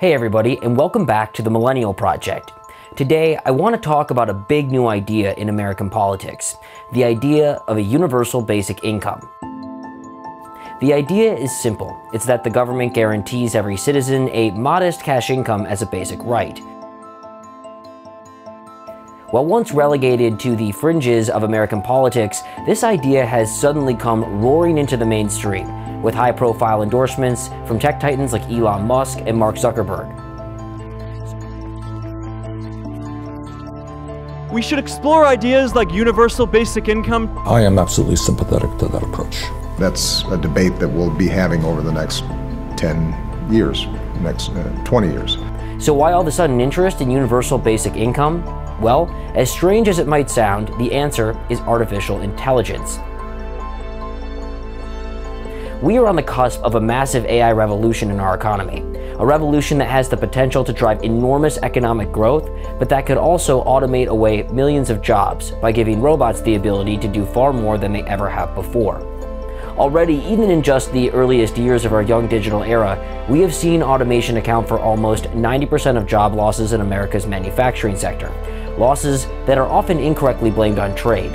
Hey everybody, and welcome back to the Millennial Project. Today, I want to talk about a big new idea in American politics, the idea of a universal basic income. The idea is simple. It's that the government guarantees every citizen a modest cash income as a basic right. While once relegated to the fringes of American politics, this idea has suddenly come roaring into the mainstream, with high-profile endorsements from tech titans like Elon Musk and Mark Zuckerberg. We should explore ideas like universal basic income. I am absolutely sympathetic to that approach. That's a debate that we'll be having over the next 10 years, next 20 years. So why all of a sudden interest in universal basic income? Well, as strange as it might sound, the answer is artificial intelligence. We are on the cusp of a massive AI revolution in our economy, a revolution that has the potential to drive enormous economic growth, but that could also automate away millions of jobs by giving robots the ability to do far more than they ever have before. Already, even in just the earliest years of our young digital era, we have seen automation account for almost 90% of job losses in America's manufacturing sector, losses that are often incorrectly blamed on trade.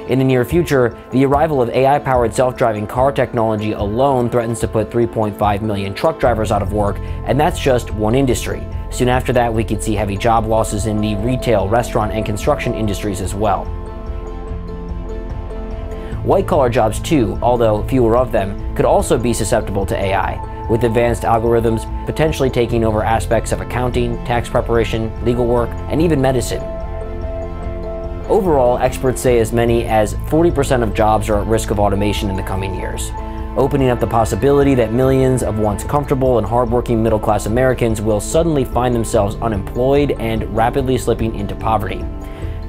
In the near future, the arrival of AI-powered self-driving car technology alone threatens to put 3.5 million truck drivers out of work, and that's just one industry. Soon after that, we could see heavy job losses in the retail, restaurant, and construction industries as well. White-collar jobs too, although fewer of them, could also be susceptible to AI, with advanced algorithms potentially taking over aspects of accounting, tax preparation, legal work, and even medicine. Overall, experts say as many as 40% of jobs are at risk of automation in the coming years, opening up the possibility that millions of once comfortable and hardworking middle-class Americans will suddenly find themselves unemployed and rapidly slipping into poverty.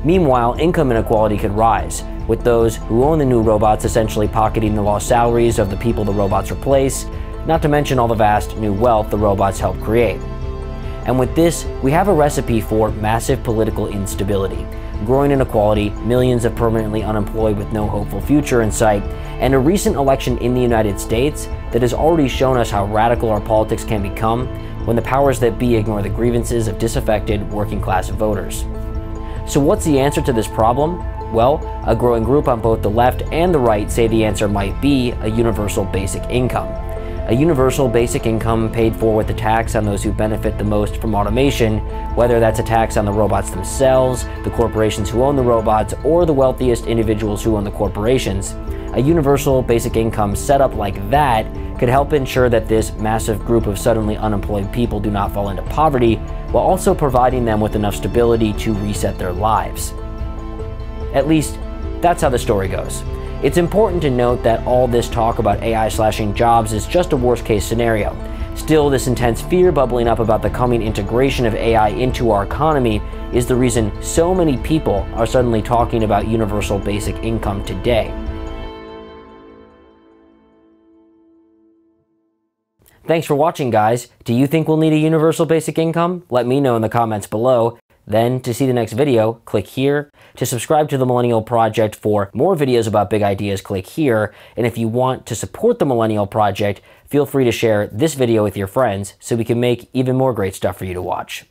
Meanwhile, income inequality could rise, with those who own the new robots essentially pocketing the lost salaries of the people the robots replace, not to mention all the vast new wealth the robots help create. And with this, we have a recipe for massive political instability, growing inequality, millions of permanently unemployed with no hopeful future in sight, and a recent election in the United States that has already shown us how radical our politics can become when the powers that be ignore the grievances of disaffected working-class voters. So what's the answer to this problem? Well, a growing group on both the left and the right say the answer might be a universal basic income. A universal basic income paid for with a tax on those who benefit the most from automation, whether that's a tax on the robots themselves, the corporations who own the robots, or the wealthiest individuals who own the corporations. A universal basic income set up like that could help ensure that this massive group of suddenly unemployed people do not fall into poverty, while also providing them with enough stability to reset their lives. At least, that's how the story goes. It's important to note that all this talk about AI slashing jobs is just a worst-case scenario. Still, this intense fear bubbling up about the coming integration of AI into our economy is the reason so many people are suddenly talking about universal basic income today. Thanks for watching, guys. Do you think we'll need a universal basic income? Let me know in the comments below. Then, to see the next video, click here. To subscribe to the Millennial Project for more videos about big ideas, click here. And if you want to support the Millennial Project, feel free to share this video with your friends so we can make even more great stuff for you to watch.